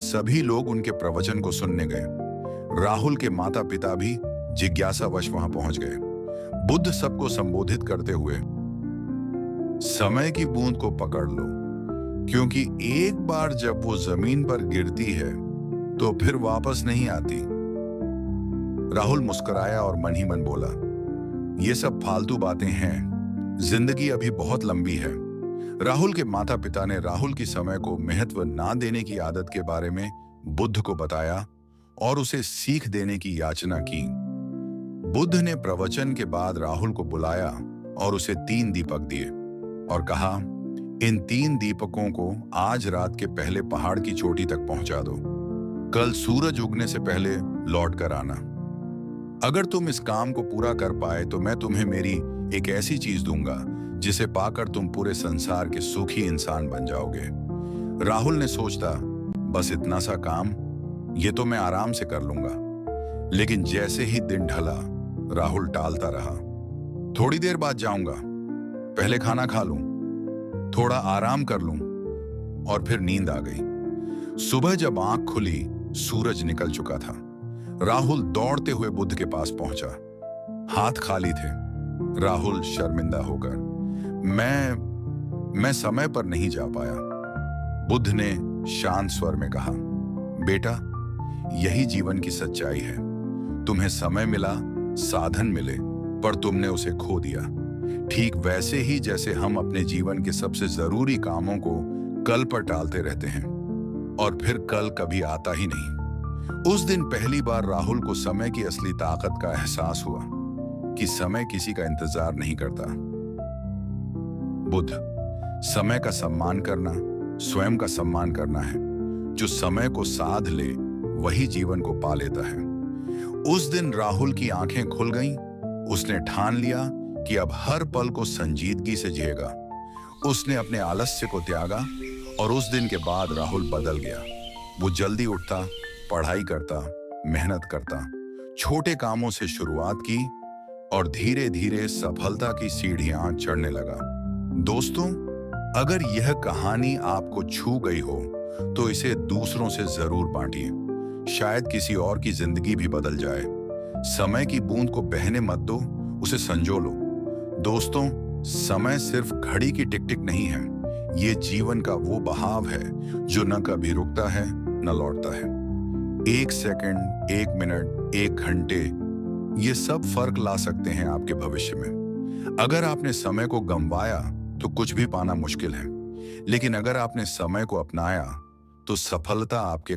सभी लोग उनके प्रवचन को सुनने गए। राहुल के माता पिता भी जिज्ञासावश वहां पहुंच गए। बुद्ध सबको संबोधित करते हुए, समय की बूंद को पकड़ लो, क्योंकि एक बार जब वो जमीन पर गिरती है तो फिर वापस नहीं आती। राहुल मुस्कुराया और मन ही मन बोला, ये सब फालतू बातें हैं, जिंदगी अभी बहुत लंबी है। राहुल के माता पिता ने राहुल की समय को महत्व ना देने की आदत के बारे में बुद्ध को बताया और उसे सीख देने की याचना की। बुद्ध ने प्रवचन के बाद राहुल को बुलाया और उसे 3 दीपक दिए और कहा, इन 3 दीपकों को आज रात के पहले पहाड़ की चोटी तक पहुंचा दो। कल सूरज उगने से पहले लौट कर आना। अगर तुम इस काम को पूरा कर पाए तो मैं तुम्हें मेरी एक ऐसी चीज दूंगा जिसे पाकर तुम पूरे संसार के सुखी इंसान बन जाओगे। राहुल ने सोचा, बस इतना सा काम, ये तो मैं आराम से कर लूंगा। लेकिन जैसे ही दिन ढला, राहुल टालता रहा। थोड़ी देर बाद जाऊंगा, पहले खाना खा लूं, थोड़ा आराम कर लूं, और फिर नींद आ गई। सुबह जब आंख खुली, सूरज निकल चुका था। राहुल दौड़ते हुए बुद्ध के पास पहुंचा। हाथ खाली थे। राहुल शर्मिंदा होकर, मैं समय पर नहीं जा पाया। बुद्ध ने शांत स्वर में कहा, बेटा, यही जीवन की सच्चाई है। तुम्हें समय मिला, साधन मिले, पर तुमने उसे खो दिया। ठीक वैसे ही जैसे हम अपने जीवन के सबसे जरूरी कामों को कल पर टालते रहते हैं और फिर कल कभी आता ही नहीं। उस दिन पहली बार राहुल को समय की असली ताकत का एहसास हुआ कि समय किसी का इंतजार नहीं करता। बुद्ध, समय का सम्मान करना स्वयं का सम्मान करना है। जो समय को साध ले वही जीवन को पा लेता है। उस दिन राहुल की आंखें खुल गईं। उसने ठान लिया कि अब हर पल को संजीदगी से जिएगा। उसने अपने आलस्य को त्यागा और उस दिन के बाद राहुल बदल गया। वो जल्दी उठता, पढ़ाई करता, मेहनत करता, छोटे कामों से शुरुआत की और धीरे धीरे सफलता की सीढ़ियां चढ़ने लगा। दोस्तों, अगर यह कहानी आपको छू गई हो तो इसे दूसरों से जरूर बांटिए। शायद किसी और की जिंदगी भी बदल जाए। समय की बूंद को बहने मत दो, उसे संजो लो। दोस्तों, समय सिर्फ घड़ी की टिक टिक नहीं है। ये जीवन का वो बहाव है जो न कभी रुकता है न लौटता है। 1 सेकंड, 1 मिनट, 1 घंटे, ये सब फर्क ला सकते हैं आपके भविष्य में। अगर आपने समय को गंवाया तो कुछ भी पाना मुश्किल है, लेकिन अगर आपने समय को अपनाया तो सफलता आपके